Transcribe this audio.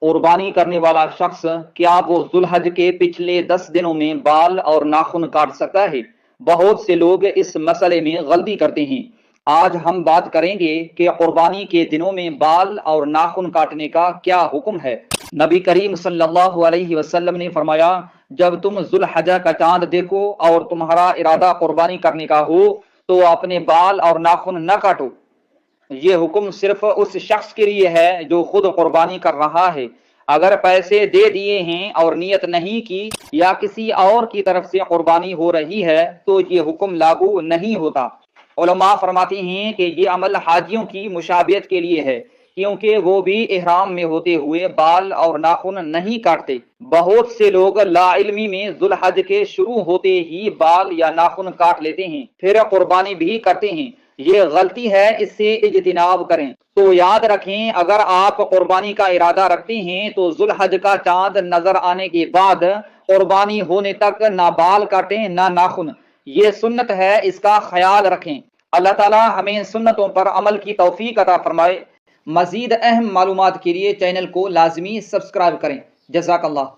قربانی کرنے والا شخص کیا وہ ذوالحج کے پچھلے 10 دنوں میں بال اور ناخن کاٹ سکتا ہے؟ بہت سے لوگ اس مسئلے میں غلطی کرتے ہیں۔ آج ہم بات کریں گے کہ قربانی کے دنوں میں بال اور ناخن کاٹنے کا کیا حکم ہے۔ نبی کریم صلی اللہ علیہ وسلم نے فرمایا، جب تم ذوالحجہ کا چاند دیکھو اور تمہارا ارادہ قربانی کرنے کا ہو تو اپنے بال اور ناخن نہ کاٹو۔ یہ حکم صرف اس شخص کے لیے ہے جو خود قربانی کر رہا ہے۔ اگر پیسے دے دیے ہیں اور نیت نہیں کی یا کسی اور کی طرف سے قربانی ہو رہی ہے تو یہ حکم لاگو نہیں ہوتا۔ علماء فرماتے ہیں کہ یہ عمل حاجیوں کی مشابہت کے لیے ہے، کیونکہ وہ بھی احرام میں ہوتے ہوئے بال اور ناخن نہیں کاٹتے۔ بہت سے لوگ لا علمی میں ذوالحج کے شروع ہوتے ہی بال یا ناخن کاٹ لیتے ہیں، پھر قربانی بھی کرتے ہیں۔ یہ غلطی ہے، اس سے اجتناب کریں۔ تو یاد رکھیں، اگر آپ قربانی کا ارادہ رکھتے ہیں تو ذوالحج کا چاند نظر آنے کے بعد قربانی ہونے تک نہ بال کاٹیں نہ ناخن۔ یہ سنت ہے، اس کا خیال رکھیں۔ اللہ تعالی ہمیں سنتوں پر عمل کی توفیق عطا فرمائے۔ مزید اہم معلومات کے لیے چینل کو لازمی سبسکرائب کریں۔ جزاک اللہ۔